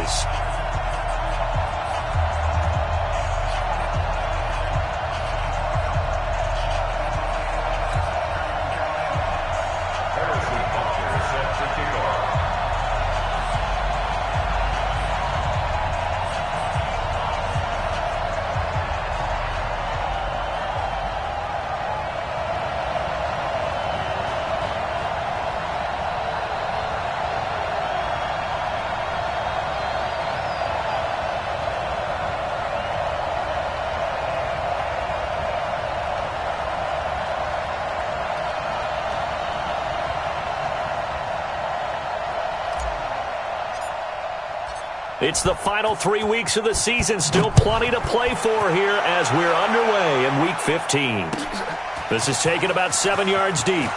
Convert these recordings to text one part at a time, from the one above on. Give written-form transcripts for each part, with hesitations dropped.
is. It's the final 3 weeks of the season. Still plenty to play for here as we're underway in Week 15. This is taken about 7 yards deep.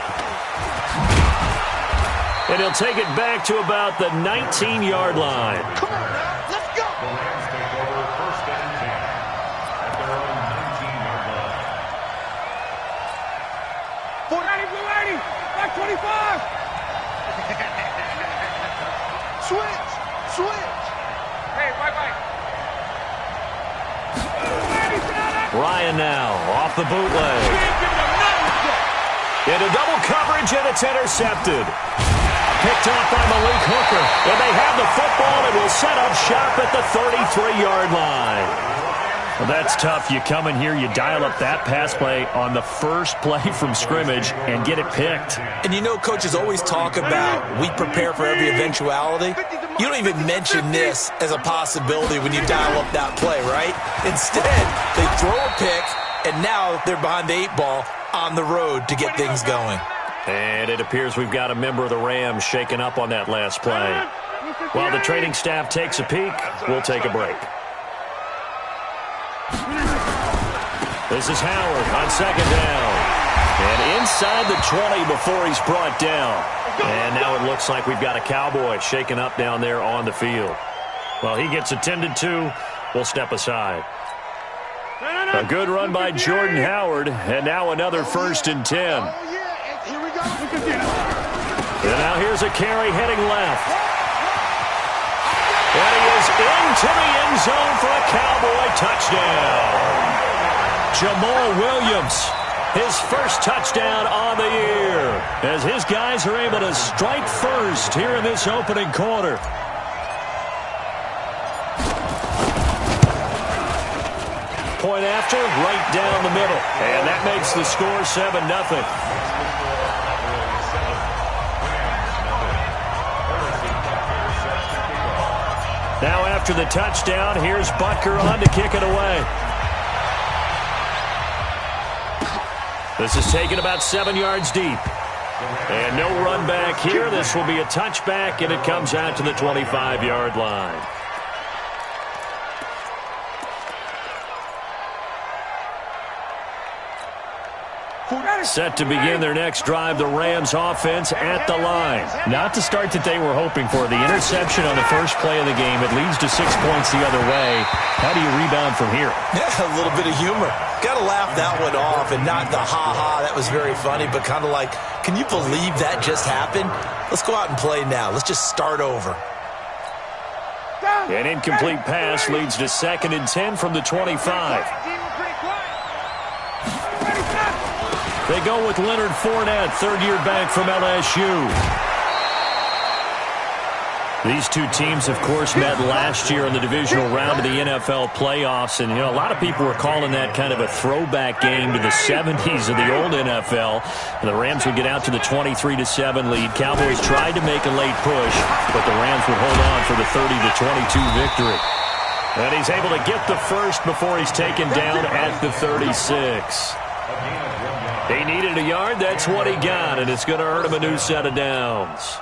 And he'll take it back to about the 19-yard line. Come on now, let's go! The Rams take over first and 10 at their own 19-yard line. 490, blue 80, back 25. Switch! Switch! Hey, bye-bye. Ryan now off the bootleg. Into double coverage, and it's intercepted. Picked off by Malik Hooker. And they have the football and will set up shop at the 33-yard line. Well, that's tough. You come in here, you dial up that pass play on the first play from scrimmage and get it picked. And you know, coaches always talk about we prepare for every eventuality. You don't even mention this as a possibility when you dial up that play, right? Instead, they throw a pick, and now they're behind the 8 ball on the road to get things going. And it appears we've got a member of the Rams shaken up on that last play. While the training staff takes a peek, we'll take a break. This is Howard on second down. And inside the 20 before he's brought down. And now it looks like we've got a Cowboy shaken up down there on the field. Well, he gets attended to. We'll step aside. A good run by Jordan Howard. And now another 1st and 10. Here we go. And now here's a carry heading left. And he is into the end zone for a Cowboy touchdown. Jamal Williams, his first touchdown on the year, as his guys are able to strike first here in this opening quarter. Point after, right down the middle. And that makes the score 7-0. Now after the touchdown, here's Butker on to kick it away. This is taken about 7 yards deep. And no run back here. This will be a touchback, and it comes out to the 25-yard line. Set to begin their next drive, the Rams offense at the line. Not the start that they were hoping for. The interception on the first play of the game. It leads to 6 points the other way. How do you rebound from here? Yeah, a little bit of humor. Got to laugh that one off, and not the ha-ha, that was very funny, but kind of like, can you believe that just happened? Let's go out and play now. Let's just start over. An incomplete pass leads to 2nd and 10 from the 25. They go with Leonard Fournette, third-year back from LSU. These two teams, of course, met last year in the divisional round of the NFL playoffs. And, you know, a lot of people were calling that kind of a throwback game to the 70s of the old NFL. And the Rams would get out to the 23-7 lead. Cowboys tried to make a late push, but the Rams would hold on for the 30-22 victory. And he's able to get the first before he's taken down at the 36. He needed a yard. That's what he got, and it's going to earn him a new set of downs.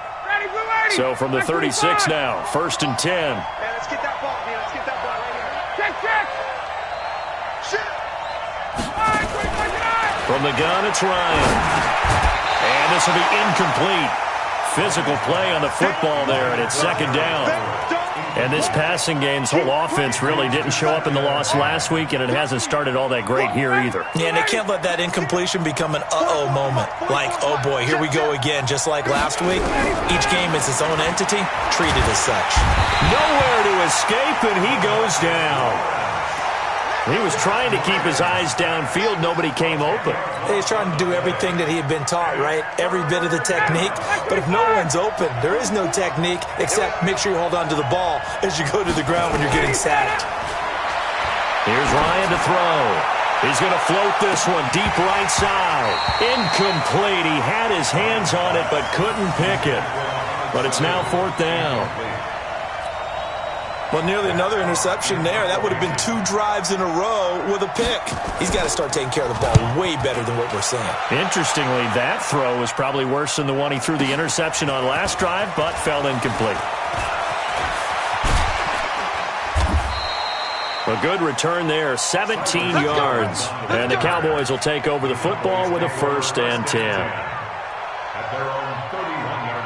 So from the 36 now, 1st and 10. Man, let's get that ball, man. Let's get that ball right here. Check. Shit. From the gun, it's Ryan. And this will be incomplete. Physical play on the football there, and it's 2nd down. And this passing game's whole offense really didn't show up in the loss last week, and it hasn't started all that great here either. Yeah, and they can't let that incompletion become an uh-oh moment. Like, oh boy, here we go again, just like last week. Each game is its own entity, treated as such. Nowhere to escape, and he goes down. He was trying to keep his eyes downfield. Nobody came open. He's trying to do everything that he had been taught, right? Every bit of the technique. But if no one's open, there is no technique except make sure you hold on to the ball as you go to the ground when you're getting sacked. Here's Ryan to throw. He's going to float this one deep right side. Incomplete. He had his hands on it but couldn't pick it. But it's now 4th down. Well, nearly another interception there. That would have been 2 drives in a row with a pick. He's got to start taking care of the ball way better than what we're seeing. Interestingly, that throw was probably worse than the one he threw the interception on last drive, but fell incomplete. A good return there, 17 yards. And the Cowboys will take over the football with a 1st and 10. At their own 31-yard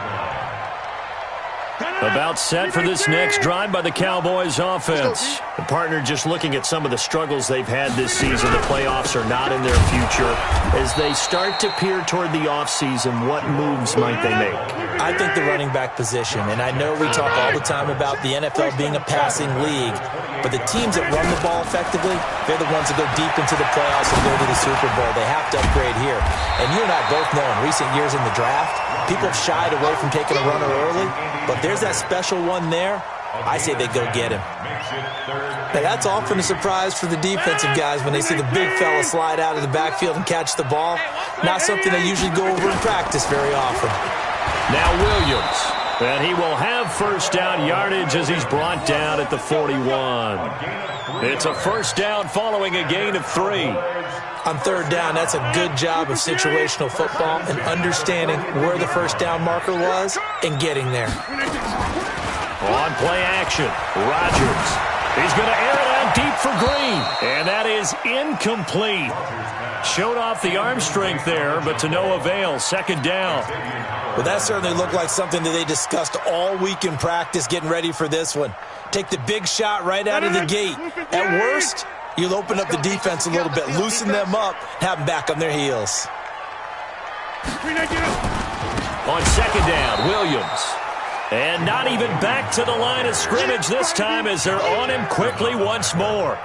line. About set for this next drive by the Cowboys offense. The partner just looking at some of the struggles they've had this season. The playoffs are not in their future. As they start to peer toward the offseason, what moves might they make? I think the running back position, and I know we talk all the time about the NFL being a passing league, but the teams that run the ball effectively, they're the ones that go deep into the playoffs and go to the Super Bowl. They have to upgrade here. And you and I both know in recent years in the draft, people have shied away from taking a runner early, but there's that special one there. I say they go get him. Now, that's often a surprise for the defensive guys when they see the big fella slide out of the backfield and catch the ball. Not something they usually go over in practice very often. Now Williams. And he will have 1st down yardage as he's brought down at the 41. It's a 1st down following a gain of 3. On 3rd down, that's a good job of situational football and understanding where the 1st down marker was and getting there. On play action, Rodgers. He's going to air it out deep for Green. And that is incomplete. Showed off the arm strength there, but to no avail. 2nd down. Well, that certainly looked like something that they discussed all week in practice getting ready for this one. Take the big shot right out of the gate. At worst, you'll open up the defense a little bit, loosen them up, have them back on their heels. On 2nd down, Williams. And not even back to the line of scrimmage this time as they're on him quickly once more.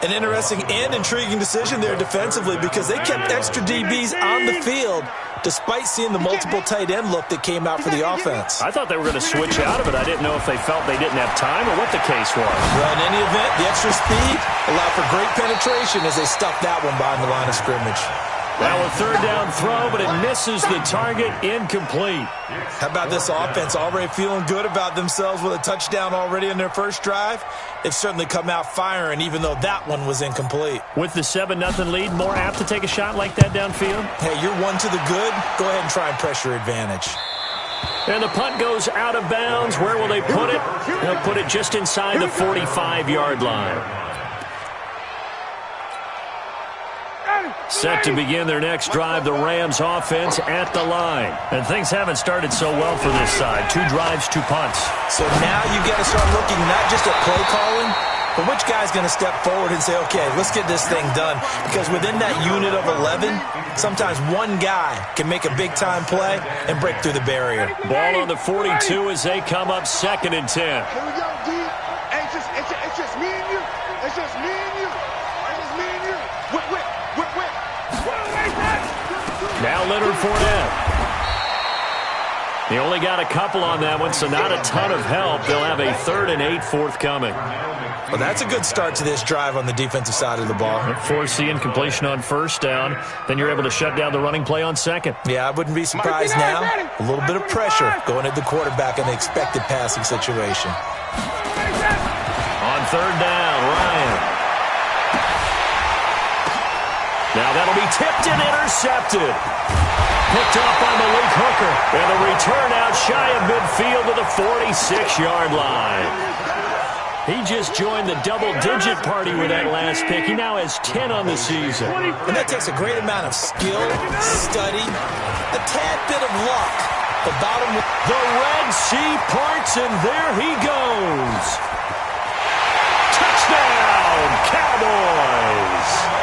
An interesting and intriguing decision there defensively because they kept extra DBs on the field despite seeing the multiple tight end look that came out for the offense. I thought they were going to switch out of it. I didn't know if they felt they didn't have time or what the case was. Well, in any event, the extra speed allowed for great penetration as they stuffed that one behind the line of scrimmage. Now a 3rd down throw, but it misses the target, incomplete. How about this offense already feeling good about themselves with a touchdown already in their 1st drive? They've certainly come out firing, even though that one was incomplete. With the 7-0 lead, more apt to take a shot like that downfield? Hey, you're one to the good. Go ahead and try and pressure advantage. And the punt goes out of bounds. Where will they put it? They'll put it just inside the 45-yard line. Set to begin their next drive, the Rams offense at the line. And things haven't started so well for this side. 2 drives, 2 punts. So now you've got to start looking not just at play calling, but which guy's going to step forward and say, okay, let's get this thing done. Because within that unit of 11, sometimes one guy can make a big-time play and break through the barrier. Ball on the 42 as they come up 2nd and 10. Here we go, D. It's just me and you. It's just me and you. It's just me and you. Whip. Now Leonard Fournette. He only got a couple on that one, so not a ton of help. They'll have a 3rd and 8 forthcoming. Well, that's a good start to this drive on the defensive side of the ball. Force the incompletion on 1st down. Then you're able to shut down the running play on 2nd. Yeah, I wouldn't be surprised now. A little bit of pressure going at the quarterback in the expected passing situation. On 3rd down, Ryan. Now that'll be tipped and intercepted. Picked off by Malik Hooker. And a return out shy of midfield to the 46-yard line. He just joined the double-digit party with that last pick. He now has 10 on the season. And that takes a great amount of skill, study, a tad bit of luck. The bottom. The Red Sea parts, and there he goes. Touchdown, Cowboys.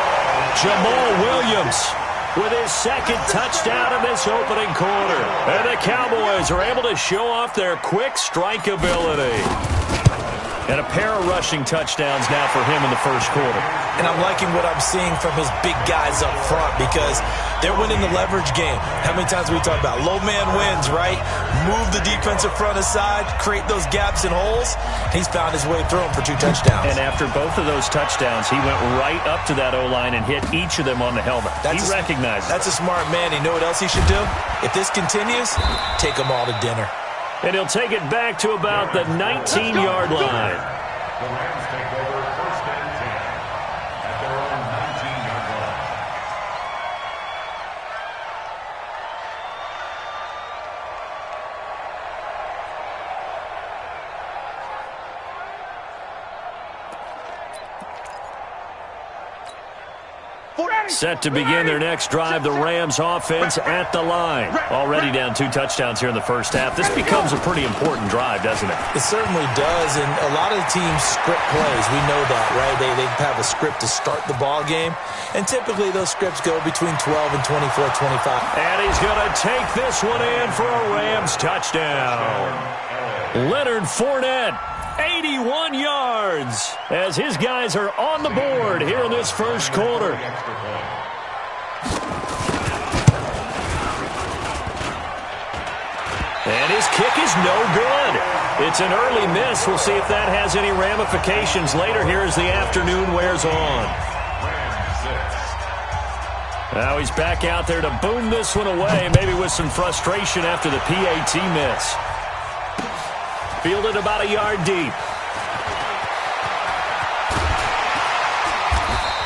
Jamal Williams with his 2nd touchdown in this opening quarter. And the Cowboys are able to show off their quick strike ability. And a pair of rushing touchdowns now for him in the first quarter. And I'm liking what I'm seeing from his big guys up front because they're winning the leverage game. How many times we talk about low man wins, right? Move the defensive front aside, create those gaps and holes. He's found his way through them for 2 touchdowns. And after both of those touchdowns, he went right up to that O-line and hit each of them on the helmet. He recognizes it. That's a smart man. You know what else he should do? If this continues, take them all to dinner. And he'll take it back to about the 19-yard line. The Rams take over first and 10 at their own 19-yard line. Set to begin their next drive, the Rams offense at the line. Already down 2 touchdowns here in the first half. This becomes a pretty important drive, doesn't it? It certainly does, and a lot of teams script plays. We know that, right? They have a script to start the ball game, and typically those scripts go between 12 and 24, 25. And he's going to take this one in for a Rams touchdown. Leonard Fournette, 81 yards, as his guys are on the board here in this first quarter. And his kick is no good. It's an early miss. We'll see if that has any ramifications later here as the afternoon wears on. Now he's back out there to boom this one away, maybe with some frustration after the PAT miss. Fielded about a yard deep.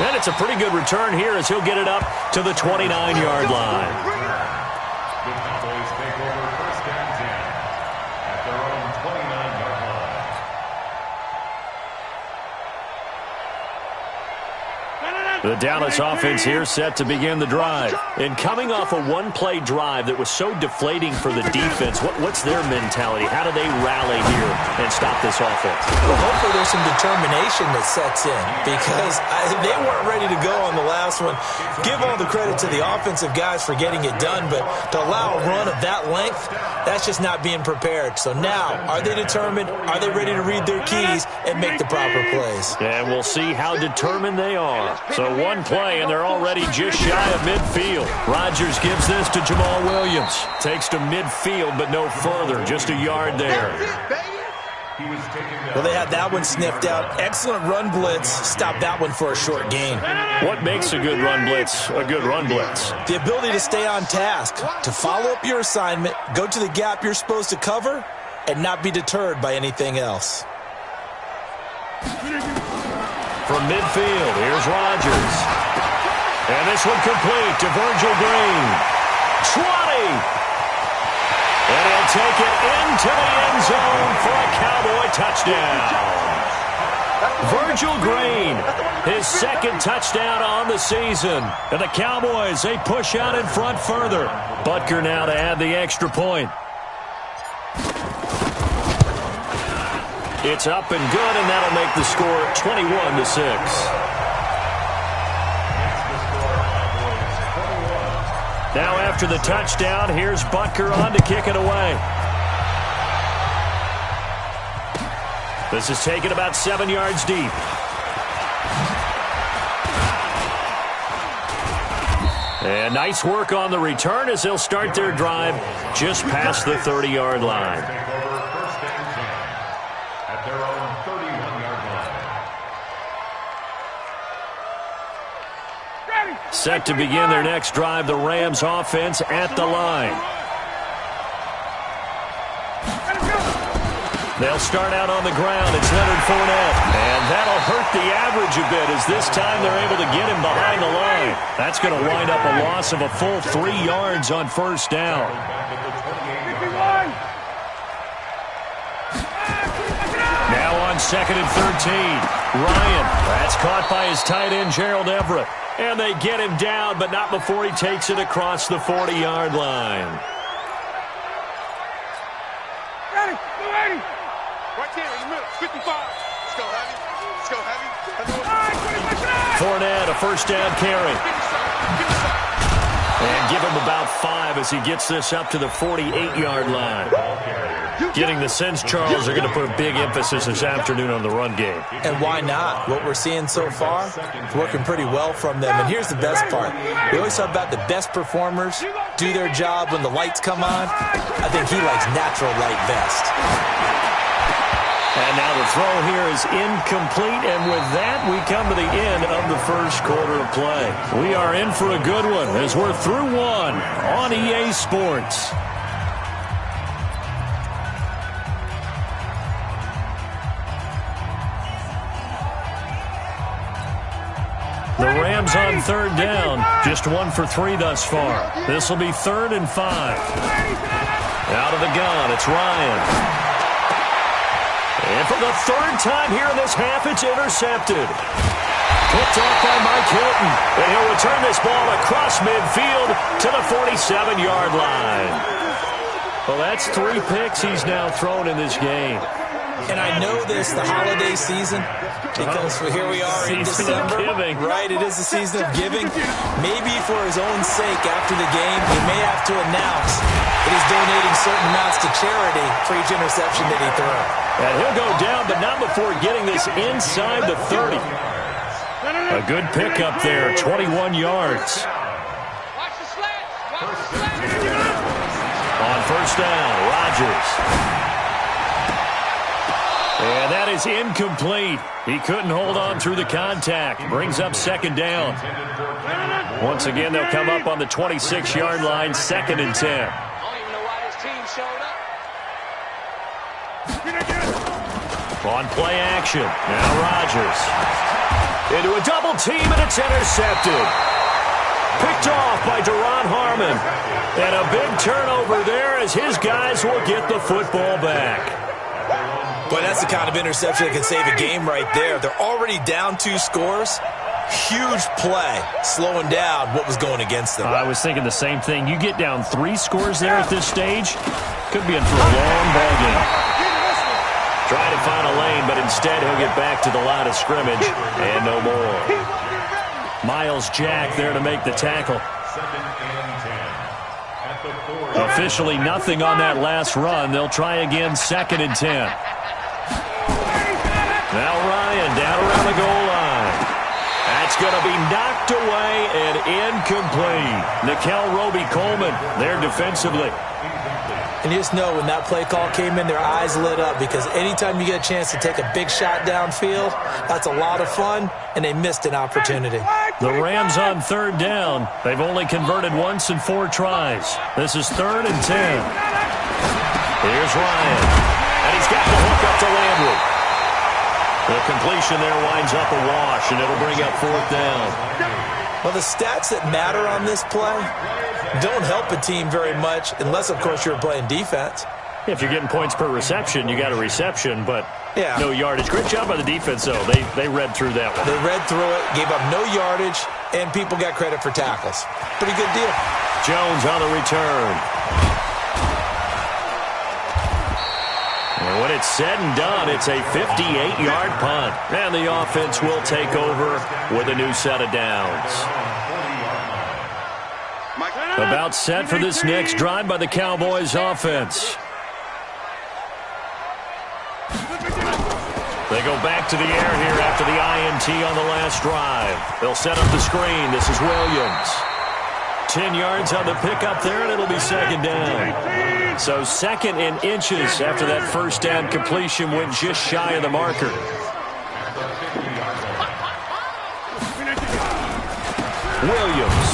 And it's a pretty good return here as he'll get it up to the 29-yard line. The Cowboys take over first and 10 at their own 29-yard line. The Dallas offense here set to begin the drive. And coming off a one-play drive that was so deflating for the defense, what's their mentality? How do they rally here and stop this offense? Well, hopefully there's some determination that sets in because they weren't ready to go on the last one. Give all the credit to the offensive guys for getting it done, but to allow a run of that length, that's just not being prepared. So now, are they determined? Are they ready to read their keys and make the proper plays? And we'll see how determined they are. So one play, and they're already just shy of midfield. Rodgers gives this to Jamal Williams. Takes to midfield, but no further. Just a yard there. Well, they had that one sniffed out. Excellent run blitz. Stop that one for a short gain. What makes a good run blitz a good run blitz? The ability to stay on task, to follow up your assignment, go to the gap you're supposed to cover, and not be deterred by anything else. From midfield, here's Rodgers. And this one complete to Virgil Green. 20! And he'll take it into the end zone for a Cowboy touchdown. Virgil Green, his second touchdown on the season. And the Cowboys, they push out in front further. Butker now to add the extra point. It's up and good, and that'll make the score 21-6. Now after the touchdown, here's Butker on to kick it away. This is taken about 7 yards deep. And nice work on the return as they'll start their drive just past the 30-yard line. Set to begin their next drive, the Rams offense at the line. They'll start out on the ground. It's Leonard Fournette. And that'll hurt the average a bit as this time they're able to get him behind the line. That's going to wind up a loss of a full 3 yards on first down. Now on second and 13. Ryan, that's caught by his tight end, Gerald Everett. And they get him down, but not before he takes it across the 40-yard line. Ready, ready. Right there in the middle, 55. Let's go, heavy. Let's go, heavy. Fournette, a first down carry. And give him about 5 as he gets this up to the 48-yard line. Getting the sense, Charles, they're going to put a big emphasis this afternoon on the run game. And why not? What we're seeing so far is working pretty well from them. And here's the best part. We always talk about the best performers do their job when the lights come on. I think he likes natural light best. And now the throw here is incomplete, and with that, we come to the end of the first quarter of play. We are in for a good one as we're through one on EA Sports. The Rams on third down, just 1 for 3 thus far. This will be 3rd and 5. Out of the gun, it's Ryan. And for the 3rd time here in this half, it's intercepted. Picked off by Mike Hilton. And he'll return this ball across midfield to the 47-yard line. Well, that's 3 picks he's now thrown in this game. And I know this, the holiday season, because here we are in December. Right, it is the season of giving. Maybe for his own sake after the game, he may have to announce that he's donating certain amounts to charity for each interception that he throws. And he'll go down, but not before getting this inside the 30. A good pickup there, 21 yards. On first down, Rodgers. And that is incomplete. He couldn't hold on through the contact. Brings up 2nd down. Once again, they'll come up on the 26-yard line, 2nd and 10. I don't even know why his team showed up. On play action, now Rodgers. Into a double team, and it's intercepted. Picked off by Deron Harmon. And a big turnover there as his guys will get the football back. Boy, that's the kind of interception that can save a game right there. They're already down 2 scores. Huge play, slowing down what was going against them. I was thinking the same thing. You get down 3 scores there at this stage, could be in for a long ball game. Trying to find a lane, but instead he'll get back to the line of scrimmage and no more. Miles Jack there to make the tackle. Officially nothing on that last run. They'll try again, 2nd and 10. Now Ryan down around the goal line. That's going to be knocked away and incomplete. Nickel Roby-Coleman there defensively. And you just know when that play call came in, their eyes lit up because anytime you get a chance to take a big shot downfield, that's a lot of fun, and they missed an opportunity. The Rams on 3rd down. They've only converted once in 4 tries. This is 3rd and 10. Here's Ryan. And he's got the hook up to Landry. The completion there winds up a wash, and it'll bring up 4th down. Well, the stats that matter on this play don't help a team very much unless, of course, you're playing defense. If you're getting points per reception, you got a reception, but no yardage. Great job by the defense, though. They read through that one. They read through it, gave up no yardage, and people got credit for tackles. Pretty good deal. Jones on the return. And when it's said and done, it's a 58-yard punt. And the offense will take over with a new set of downs. About set for this next drive by the Cowboys offense. They go back to the air here after the INT on the last drive. They'll set up the screen. This is Williams. 10 yards on the pickup there, and it'll be 2nd down. So 2nd and inches after that first down completion went just shy of the marker. Williams.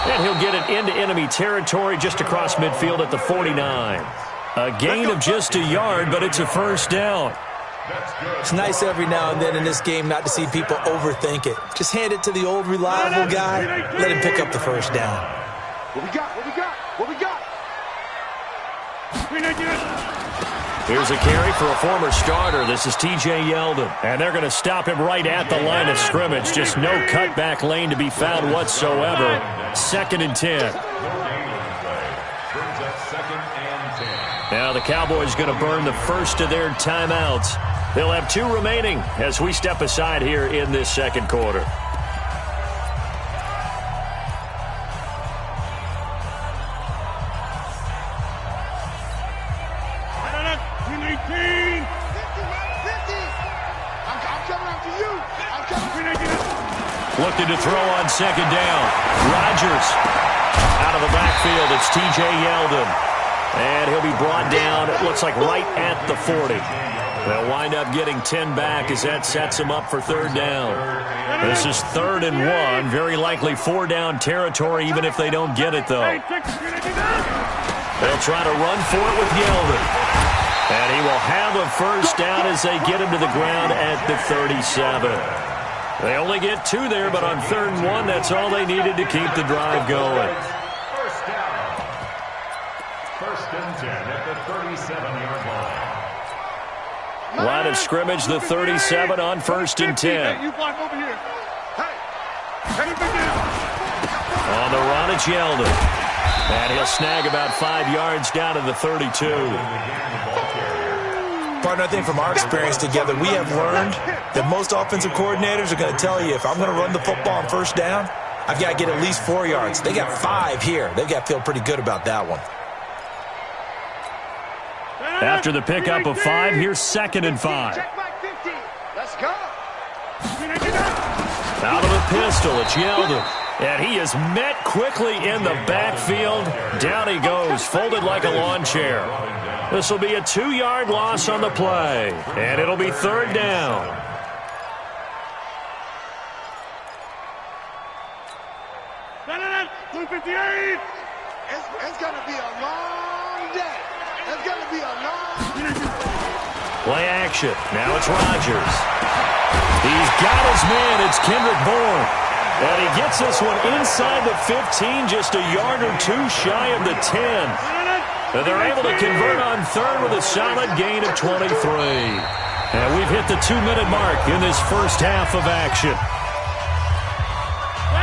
And he'll get it into enemy territory just across midfield at the 49. A gain of just a yard, but it's a 1st down. It's nice every now and then in this game not to see people overthink it. Just hand it to the old reliable guy. Let him pick up the 1st down. What we got? What we got? What we got? Here's a carry for a former starter. This is T.J. Yeldon. And they're going to stop him right at the line of scrimmage. Just no cutback lane to be found whatsoever. 2nd and 10. Now the Cowboys going to burn the first of their timeouts. They'll have 2 remaining as we step aside here in this 2nd quarter. looking to throw on second down. Rodgers out of the backfield. It's T.J. Yeldon. And he'll be brought down, it looks like right at the 40. They'll wind up getting 10 back as that sets them up for third down. This is 3rd and 1. Very likely 4-down territory, even if they don't get it, though. They'll try to run for it with Yeldon. And he will have a first down as they get him to the ground at the 37. They only get 2 there, but on 3rd and 1, that's all they needed to keep the drive going. First down. 1st and 10 at the 37-yard line. Line of scrimmage, the 37 on 1st and 10. You block over here. Hey, On the run, it's Yeldon. And he'll snag about 5 yards down to the 32. Partner, I think from our experience together, we have learned that most offensive coordinators are going to tell you, if I'm going to run the football on 1st down, I've got to get at least 4 yards. They got 5 here. They've got to feel pretty good about that one. After the pickup of 5, here's 2nd and 5. Let's go. Out of the pistol, it's Yeldon. And he is met quickly in the backfield. Down he goes, folded like a lawn chair. This will be a 2-yard loss on the play. And it'll be 3rd down. It's going to be a long day. It's going to be a long Play action. Now it's Rodgers. He's got his man. It's Kendrick Bourne. And he gets this one inside the 15, just a yard or 2 shy of the 10. And they're able to convert on 3rd with a solid gain of 23. And we've hit the 2-minute mark in this first half of action.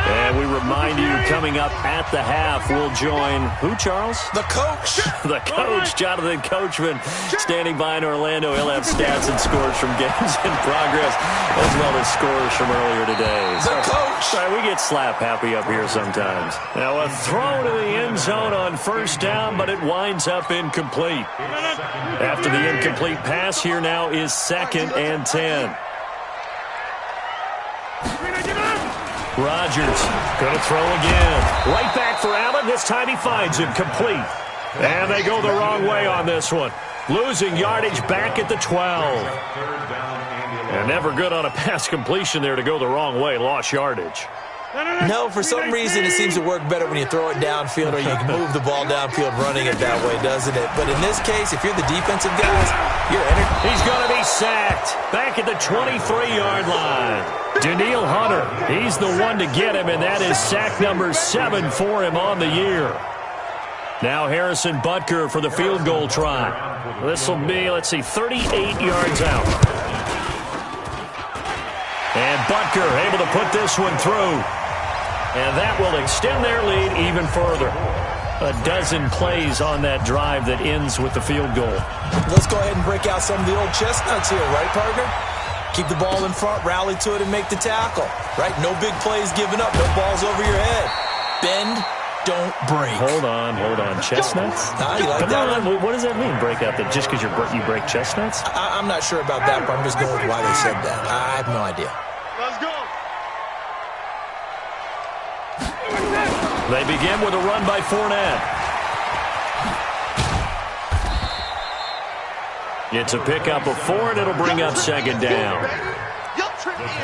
And we remind you, coming up at the half, we'll join who, Charles? The coach. The coach, Jonathan Coachman, standing by in Orlando. He'll have stats and scores from games in progress, as well as scores from earlier today. The coach. Sorry, we get slap happy up here sometimes. Now a throw to the end zone on 1st down, but it winds up incomplete. After the incomplete pass, here now is 2nd and 10. Rodgers going to throw again. Right back for Allen. This time he finds him complete. And they go the wrong way on this one. Losing yardage back at the 12. And never good on a pass completion there to go the wrong way. Lost yardage. No, for some reason it seems to work better when you throw it downfield or you can move the ball downfield running it that way, doesn't it? But in this case, if you're the defensive guys, you're entered. He's going to be sacked back at the 23-yard line. Daniil Hunter, he's the one to get him, and that is sack number 7 for him on the year. Now Harrison Butker for the field goal try. This will be, 38 yards out. And Butker able to put this one through. And that will extend their lead even further. A dozen plays on that drive that ends with the field goal. Let's go ahead and break out some of the old chestnuts here, right, partner? Keep the ball in front, rally to it, and make the tackle. Right? No big plays given up, no balls over your head. Bend, don't break. Hold on. Chestnuts? You like that one? What does that mean, break out? Just because you break chestnuts? I'm not sure about that, but I'm just going with why they said that. I have no idea. Let's go. They begin with a run by Fournette. It's a pickup of 4, and it'll bring up 2nd down.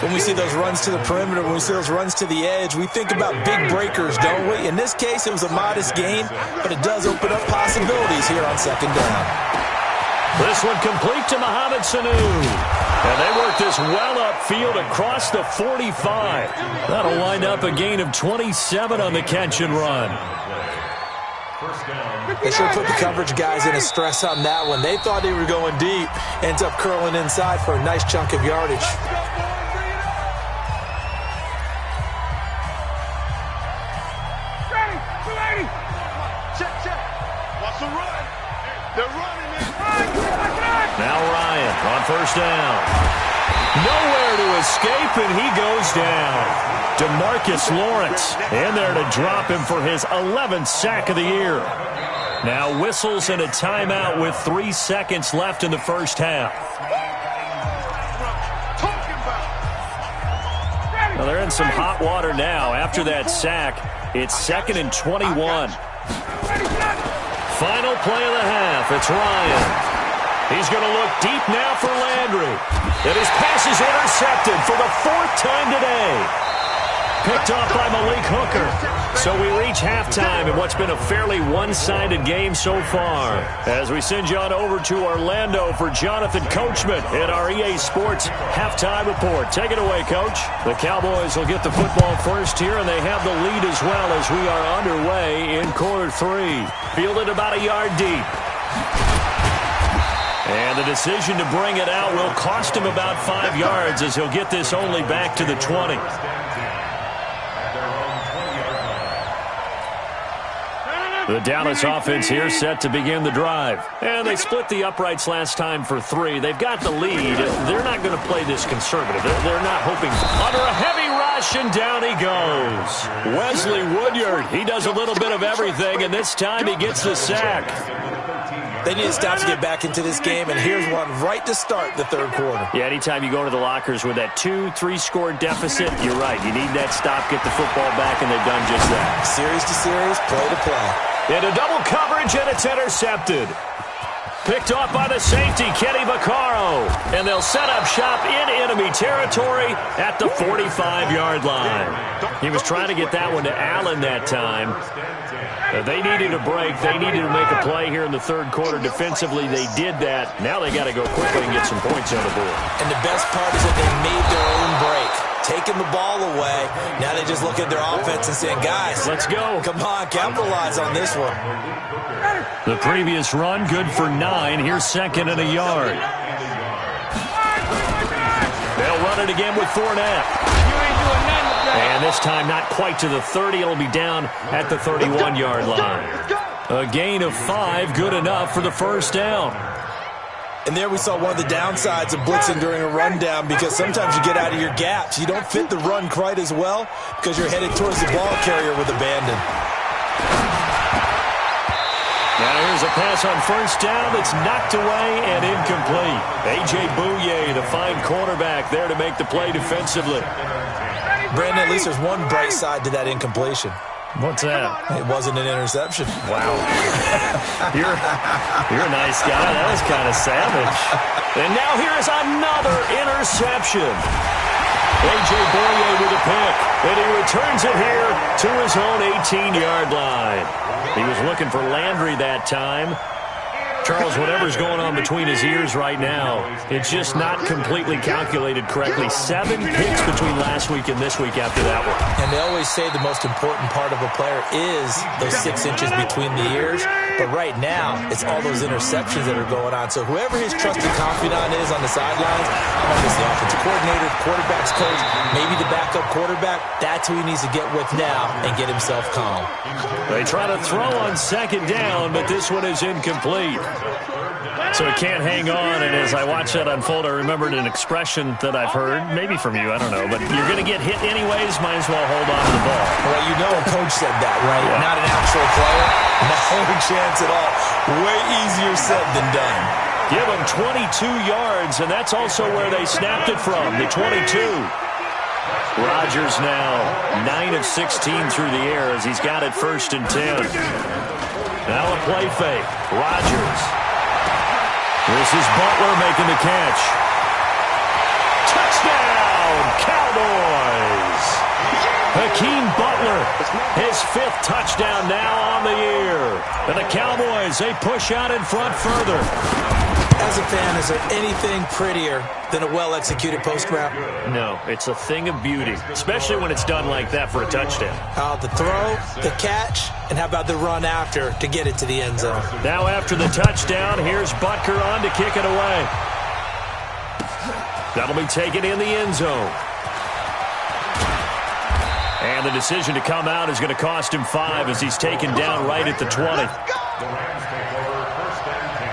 When we see those runs to the perimeter, when we see those runs to the edge, we think about big breakers, don't we? In this case, it was a modest gain, but it does open up possibilities here on 2nd down. This one complete to Mohamed Sanu. And they work this well upfield across the 45. That'll wind up a gain of 27 on the catch and run. They should put the coverage guys in a stress on that one. They thought they were going deep. Ends up curling inside for a nice chunk of yardage. Check. Watch the run. They're running it. Now Ryan on 1st down. Nowhere to escape, and he goes down. DeMarcus Lawrence in there to drop him for his 11th sack of the year. Now whistles and a timeout with 3 seconds left in the first half. Now they're in some hot water now. After that sack, it's 2nd and 21. Final play of the half. It's Ryan. He's going to look deep now for Landry. And his pass is intercepted for the 4th time today. Picked off by Malik Hooker. So we reach halftime in what's been a fairly one-sided game so far. As we send you on over to Orlando for Jonathan Coachman in our EA Sports Halftime Report. Take it away, Coach. The Cowboys will get the football first here, and they have the lead as well as we are underway in quarter 3. Fielded about a yard deep. And the decision to bring it out will cost him about 5 yards as he'll get this only back to the 20. The Dallas offense here set to begin the drive. And they split the uprights last time for 3. They've got the lead. They're not going to play this conservative. They're not hoping. Under a heavy rush, and down he goes. Wesley Woodyard, he does a little bit of everything, and this time he gets the sack. They need to stop to get back into this game, and here's one right to start the 3rd quarter. Yeah, anytime you go to the lockers with that 2-3 score deficit, you're right. You need that stop, get the football back, and they've done just that. Series to series, play to play. Into double coverage, and it's intercepted. Picked off by the safety, Kenny Vaccaro. And they'll set up shop in enemy territory at the 45-yard line. He was trying to get that one to Allen that time. They needed a break. They needed to make a play here in the 3rd quarter. Defensively, they did that. Now they got to go quickly and get some points on the board. And the best part is that they made their own break. Taking the ball away. Now they just look at their offense and saying, guys, let's go. Come on, capitalize on this one. The previous run, good for 9. Here's 2nd and a yard. They'll run it again with Fournette. And this time not quite to the 30. It'll be down at the 31-yard line. A gain of 5, good enough for the 1st down. And there we saw one of the downsides of blitzing during a rundown, because sometimes you get out of your gaps. You don't fit the run quite as well because you're headed towards the ball carrier with abandon. Now here's a pass on 1st down that's knocked away and incomplete. A.J. Bouye, the fine cornerback, there to make the play defensively. Brandon, at least there's one bright side to that incompletion. What's that? It wasn't an interception. Wow. You're a nice guy. That was kind of savage. And now here's another interception. A.J. Bouye with a pick. And he returns it here to his own 18-yard line. He was looking for Landry that time. Charles, whatever's going on between his ears right now, it's just not completely calculated correctly. 7 picks between last week and this week after that one. And they always say the most important part of a player is those 6 inches between the ears. But right now, it's all those interceptions that are going on. So whoever his trusted confidant is on the sidelines, I don't know if it's the offensive coordinator, the quarterback's coach, maybe the backup quarterback, that's who he needs to get with now and get himself calm. They try to throw on 2nd down, but this one is incomplete. So it can't hang on, and as I watch that unfold, I remembered an expression that I've heard, maybe from you, I don't know, but you're going to get hit anyways, might as well hold on to the ball. Well, you know a coach said that, right? Yeah. Not an actual player. No chance at all. Way easier said than done. Give them 22 yards, and that's also where they snapped it from, the 22. Rodgers now 9 of 16 through the air as he's got it 1st and 10. Now a play fake. Rodgers. This is Butler making the catch. Touchdown, Cowboys! Hakeem Butler, his 5th touchdown now on the year. And the Cowboys, they push out in front further. As a fan, is there anything prettier than a well-executed post route? No, it's a thing of beauty, especially when it's done like that for a touchdown. The throw, the catch, and how about the run after to get it to the end zone? Now after the touchdown, here's Butker on to kick it away. That'll be taken in the end zone. And the decision to come out is going to cost him 5 as he's taken down right at the 20. The Rams take over 1st and 10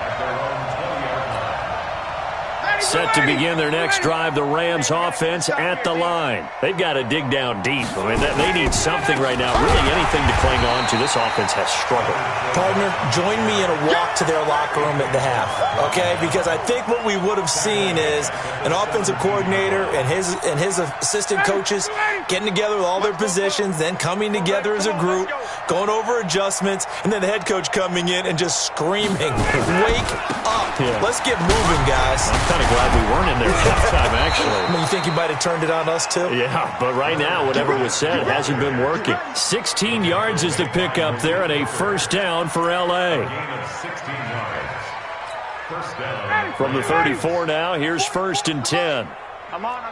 at their own 20-yard line. Set to begin their next drive, the Rams offense at the line. They've got to dig down deep. I mean, they need something right now, really anything to cling on to. This offense has struggled. Partner, join me in a walk to their locker room at the half, okay? Because I think what we would have seen is an offensive coordinator and his assistant coaches getting together with all their positions, then coming together as a group, going over adjustments, and then the head coach coming in and just screaming, wake up. Yeah. Let's get moving, guys. I'm kind of glad we weren't in there halftime, actually. I mean, you think you might have turned it on us, too? Yeah, but right now, whatever was said hasn't been working. 16 yards is the pickup there, and a first down for L.A. From the 34 now, here's 1st and 10. I'm on.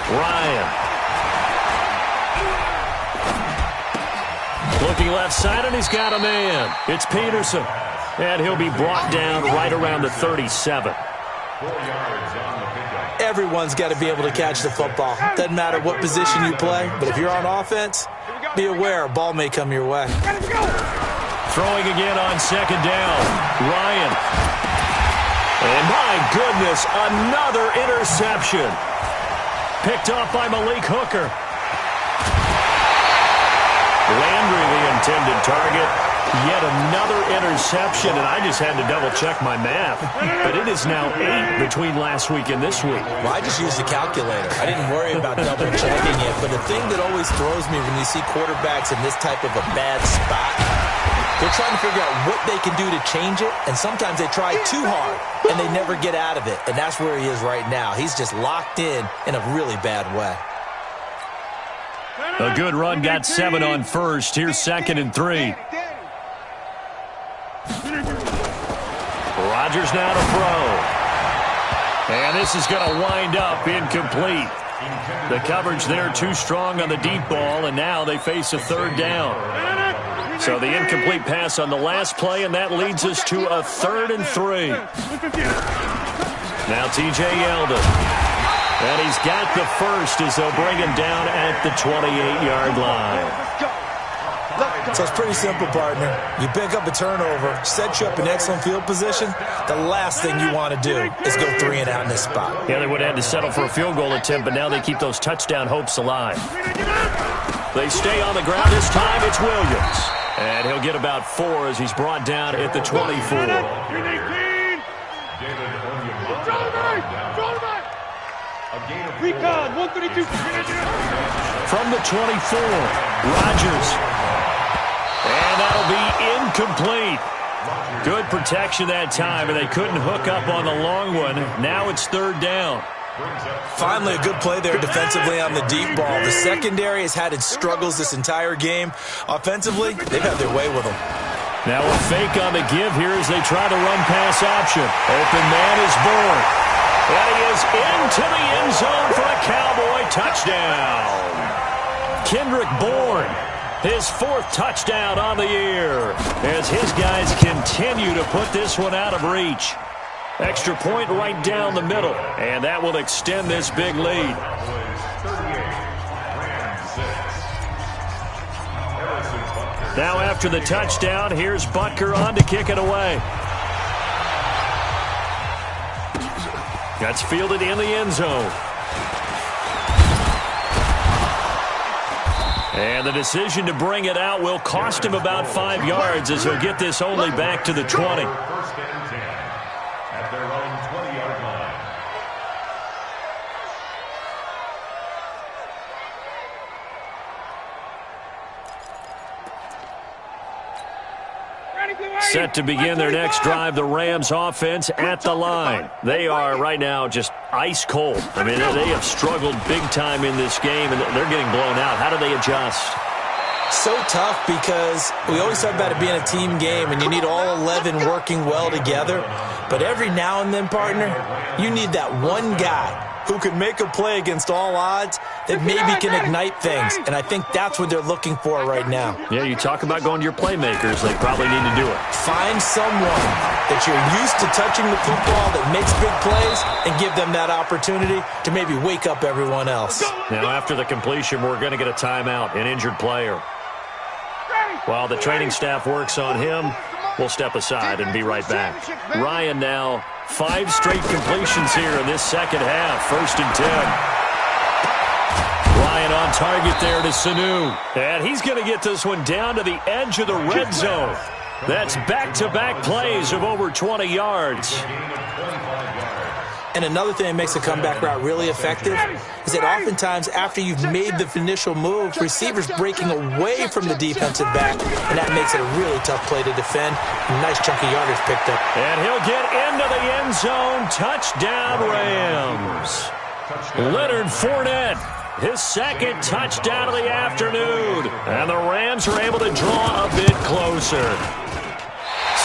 Ryan. Looking left side, and he's got a man. It's Peterson. And he'll be brought down right around the 37. 4 yards on the pickup. Everyone's got to be able to catch the football. Doesn't matter what position you play, but if you're on offense, be aware a ball may come your way. Throwing again on 2nd down. Ryan. And my goodness, another interception. Picked off by Malik Hooker. Landry, the intended target. Yet another interception, and I just had to double-check my math. But it is now 8 between last week and this week. Well, I just used the calculator. I didn't worry about double-checking it. But the thing that always throws me when you see quarterbacks in this type of a bad spot, they're trying to figure out what they can do to change it, and sometimes they try too hard, and they never get out of it. And that's where he is right now. He's just locked in a really bad way. A good run, got 7 on first. Here's 2nd and 3. Rodgers now to throw. And this is going to wind up incomplete. The coverage there too strong on the deep ball, and now they face a 3rd down. So the incomplete pass on the last play, and that leads us to a 3rd and 3. Now T.J. Yeldon. And he's got the first as they'll bring him down at the 28-yard line. So it's pretty simple, partner. You pick up a turnover, set you up in excellent field position. The last thing you want to do is go 3 and out in this spot. Yeah, they would have had to settle for a field goal attempt, but now they keep those touchdown hopes alive. They stay on the ground. This time it's Williams. And he'll get about 4 as he's brought down at the 24. Recon, 132. From the 24, Rodgers. And that'll be incomplete. Good protection that time, and they couldn't hook up on the long one. Now it's 3rd down. Finally, a good play there defensively on the deep ball. The secondary has had its struggles this entire game. Offensively, they've had their way with them. Now a fake on the give here as they try to run pass option. Open man is Bourne. And he is into the end zone for a Cowboy touchdown. Kendrick Bourne, his 4th touchdown on the year, as his guys continue to put this one out of reach. Extra point right down the middle, and that will extend this big lead. Now after the touchdown, here's Butker on to kick it away. That's fielded in the end zone. And the decision to bring it out will cost him about 5 yards as he'll get this only back to the 20. 1st and 10 at their own 20-yard line. Set to begin their next drive, the Rams offense at the line. They are right now just ice cold. I mean, they have struggled big time in this game, and they're getting blown out. How do they adjust? So tough because we always talk about it being a team game, and you need all 11 working well together. But every now and then, partner, you need that one guy who can make a play against all odds that maybe can ignite things. And I think that's what they're looking for right now. Yeah, you talk about going to your playmakers. They probably need to do it. Find someone that you're used to touching the football that makes big plays and give them that opportunity to maybe wake up everyone else. Now, after the completion, we're going to get a timeout, an injured player. While the training staff works on him, We'll step aside and be right back. Ryan now 5 straight completions here in this second half. 1st and 10. Ryan on target there to Sanu. And he's going to get this one down to the edge of the red zone. That's back-to-back plays of over 20 yards. And another thing that makes a comeback route really effective is that oftentimes after you've made the initial move, receivers breaking away from the defensive back, and that makes it a really tough play to defend. A nice chunk of yardage picked up. And he'll get into the end zone. Touchdown, Rams. Leonard Fournette, his 2nd touchdown of the afternoon. And the Rams are able to draw a bit closer.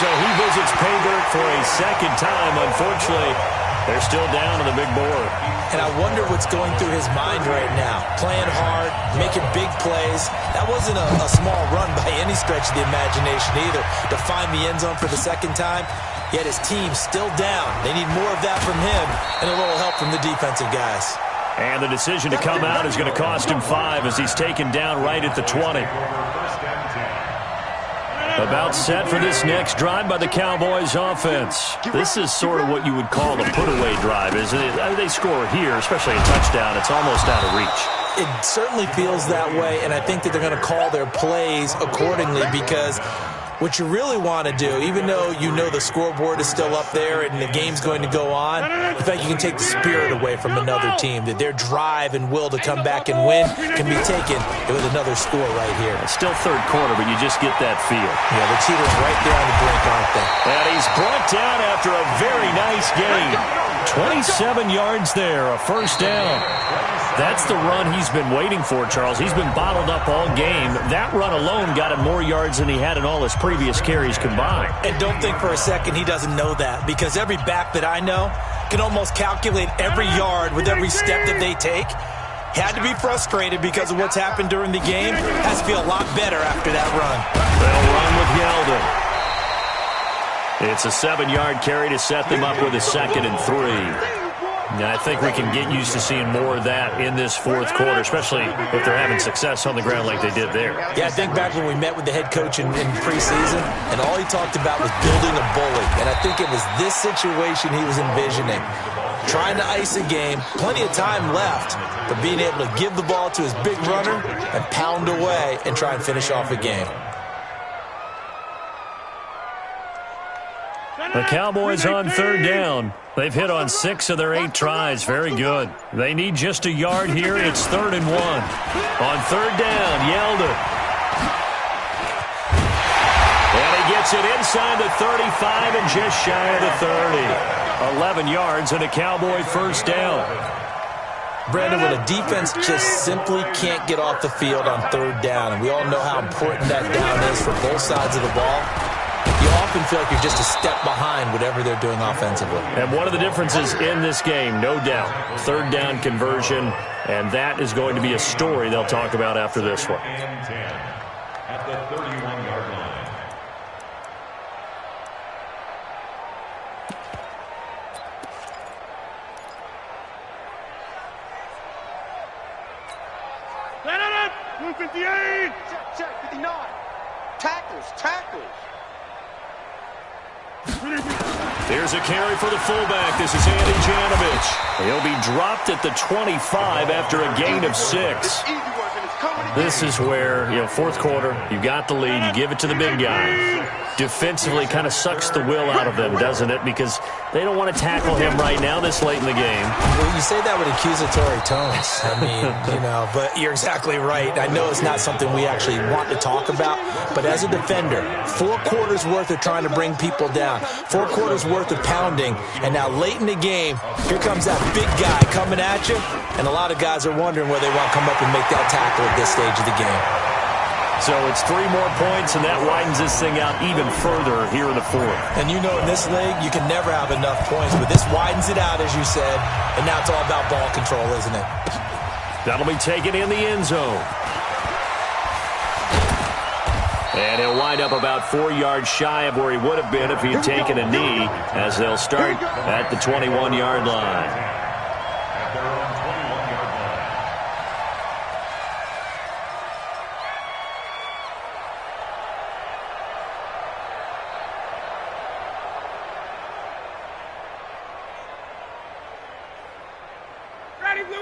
So he visits pay dirt for a 2nd time. Unfortunately, they're still down on the big board. And I wonder what's going through his mind right now. Playing hard, making big plays. That wasn't a small run by any stretch of the imagination either, to find the end zone for the 2nd time. Yet his team's still down. They need more of that from him and a little help from the defensive guys. And the decision to come out is going to cost him 5 as he's taken down right at the 20. About set for this next drive by the Cowboys offense. This is sort of what you would call a put-away drive, isn't it? They score here, especially a touchdown. It's almost out of reach. It certainly feels that way, and I think that they're going to call their plays accordingly, because what you really want to do, even though you know the scoreboard is still up there and the game's going to go on, in fact, you can take the spirit away from another team, that their drive and will to come back and win can be taken with another score right here. It's still 3rd quarter, but you just get that feel. Yeah, they're teetering right there on the brink, aren't they? And he's brought down after a very nice game. 27 yards there, a 1st down. That's the run he's been waiting for, Charles. He's been bottled up all game. That run alone got him more yards than he had in all his previous carries combined. And don't think for a second he doesn't know that, because every back that I know can almost calculate every yard with every step that they take. Had to be frustrated because of what's happened during the game. Has to feel a lot better after that run. They'll run with Yeldon. It's a 7-yard carry to set them up with a 2nd and 3. Now, I think we can get used to seeing more of that in this 4th quarter, especially if they're having success on the ground like they did there. Yeah, I think back when we met with the head coach in preseason, and all he talked about was building a bully. And I think it was this situation he was envisioning. Trying to ice a game, plenty of time left, but being able to give the ball to his big runner and pound away and try and finish off a game. The Cowboys on 3rd down. They've hit on 6 of their 8 tries. Very good. They need just a yard here. It's 3rd and 1. On 3rd down, Yeldon. And he gets it inside the 35 and just shy of the 30. 11 yards and a Cowboy 1st down. Brandon, when a defense just simply can't get off the field on 3rd down, and we all know how important that down is for both sides of the ball, you often feel like you're just a step behind whatever they're doing offensively. And one of the differences in this game, no doubt, 3rd down conversion, and that is going to be a story they'll talk about after this one. At the 31-yard line. Let it up! 158! Check, 59. Tackles. Here's a carry for the fullback. This is Andy Janovich. He'll be dropped at the 25 after a gain of 6. This is where, 4th quarter, you got the lead, you give it to the big guy. Defensively kind of sucks the will out of them, doesn't it? Because they don't want to tackle him right now this late in the game. Well, you say that with accusatory tones. I mean, but you're exactly right. I know it's not something we actually want to talk about, but as a defender, 4 quarters worth of trying to bring people down, 4 quarters worth of pounding, and now late in the game, here comes that big guy coming at you, and a lot of guys are wondering where they want to come up and make that tackle at this stage of the game. So it's 3 more points, and that widens this thing out even further here in the 4th. And in this league, you can never have enough points, but this widens it out, as you said, and now it's all about ball control, isn't it? That'll be taken in the end zone. And he'll wind up about 4 yards shy of where he would have been if he had taken a knee, as they'll start at the 21-yard line.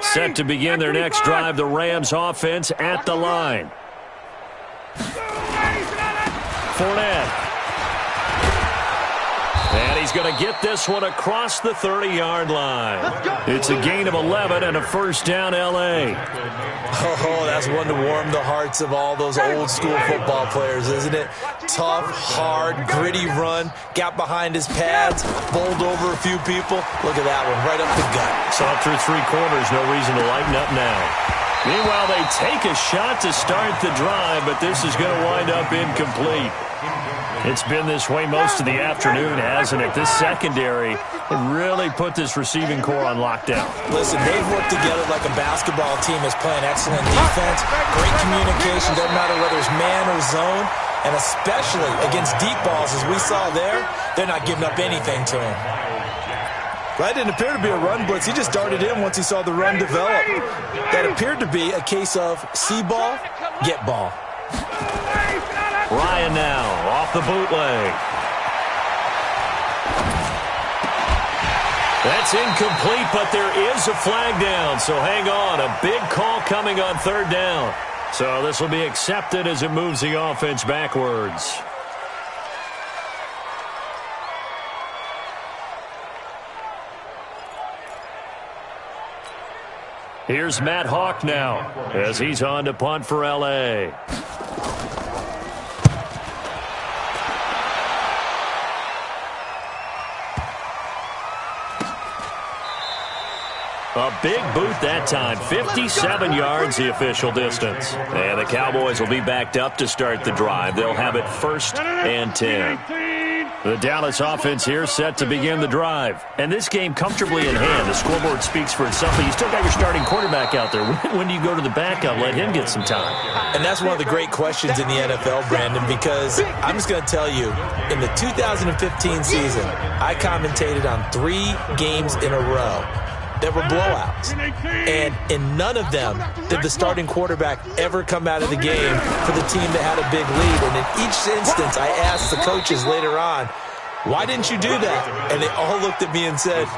Set to begin their next drive, the Rams offense at the line. Fournette. And he's going to get this one across the 30-yard line. It's a gain of 11 and a first down, L.A. Oh, that's one to warm the hearts of all those old-school football players, isn't it? Tough, hard, gritty run. Got behind his pads, bowled over a few people. Look at that one, right up the gut. Saw through three quarters, no reason to lighten up now. Meanwhile, they take a shot to start the drive, but this is going to wind up incomplete. It's been this way most of the afternoon, hasn't it? This secondary really put this receiving core on lockdown. Listen, they've worked together like a basketball team is playing excellent defense. Great communication, doesn't matter whether it's man or zone. And especially against deep balls, as we saw there, they're not giving up anything to him. That didn't appear to be a run blitz. He just darted in once he saw the run develop. That appeared to be a case of see ball, get ball. Ryan now off the bootleg. That's incomplete, but there is a flag down, so hang on. A big call coming on third down. So this will be accepted as it moves the offense backwards. Here's Matt Hawk now as he's on to punt for L.A. A big boot that time, 57 yards the official distance. And the Cowboys will be backed up to start the drive. They'll have it 1st and 10. The Dallas offense here set to begin the drive. And this game comfortably in hand. The scoreboard speaks for itself, but you still got your starting quarterback out there. When do you go to the backup? Let him get some time. And that's one of the great questions in the NFL, Brandon, because I'm just going to tell you, in the 2015 season, I commentated on 3 games in a row that were blowouts. And in none of them did the starting quarterback ever come out of the game for the team that had a big lead. And in each instance, I asked the coaches later on, why didn't you do that? And they all looked at me and said,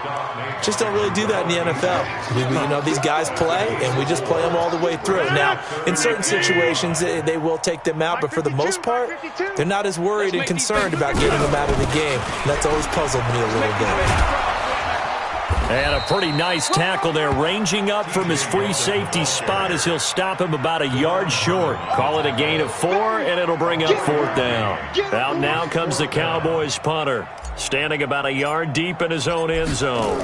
just don't really do that in the NFL. You know, these guys play, and we just play them all the way through. Now, in certain situations, they will take them out, but for the most part, they're not as worried and concerned about getting them out of the game. And that's always puzzled me a little bit. And a pretty nice tackle there, ranging up from his free safety spot as he'll stop him about a yard short. Call it a gain of 4, and it'll bring up 4th down. Out now comes the Cowboys punter, standing about a yard deep in his own end zone.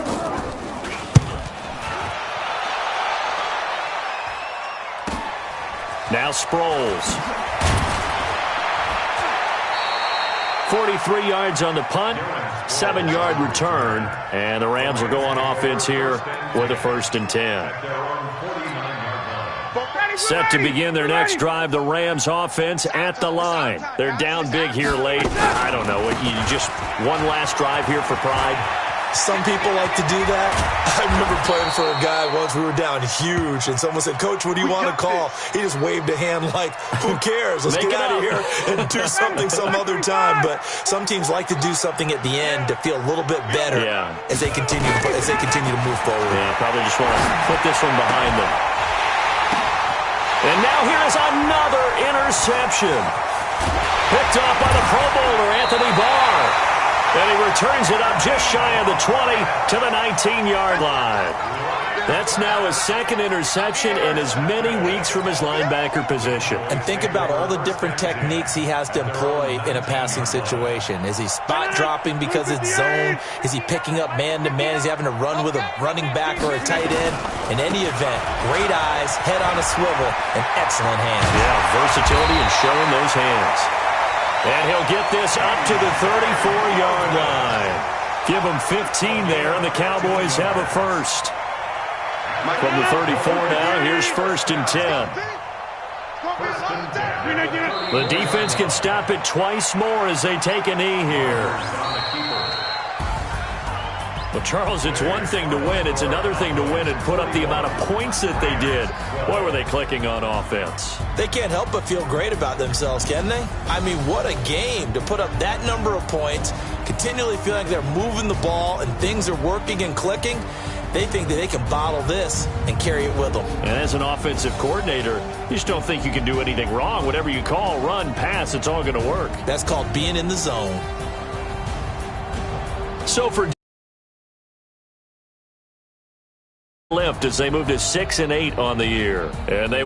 Now Sproles. 43 yards on the punt, 7-yard return, and the Rams will go on offense here with a 1st and 10. Set to begin their next drive, the Rams offense at the line. They're down big here late. I don't know, you just one last drive here for pride? Some people like to do that. I remember playing for a guy once. We were down huge, and someone said, Coach, what do you want to call? He just waved a hand like, who cares? Let's get out of here and do something some other time. But some teams like to do something at the end to feel a little bit better as they continue to move forward. Yeah, probably just want to put this one behind them. And now here is another interception. Picked off by the Pro Bowler, Anthony Barr. And he returns it up just shy of the 20 to the 19-yard line. That's now his 2nd interception in as many weeks from his linebacker position. And think about all the different techniques he has to employ in a passing situation. Is he spot dropping because it's zone? Is he picking up man-to-man? Is he having to run with a running back or a tight end? In any event, great eyes, head on a swivel, and excellent hands. Yeah, versatility and showing those hands. And he'll get this up to the 34-yard line. Give him 15 there, and the Cowboys have a 1st. From the 34 now, here's 1st and 10. The defense can stop it twice more as they take a knee here. Well, Charles, it's one thing to win. It's another thing to win and put up the amount of points that they did. Boy, were they clicking on offense. They can't help but feel great about themselves, can they? I mean, what a game to put up that number of points, continually feeling like they're moving the ball and things are working and clicking. They think that they can bottle this and carry it with them. And as an offensive coordinator, you just don't think you can do anything wrong. Whatever you call, run, pass, it's all going to work. That's called being in the zone. So for lift as they move to 6-8 on the year. And they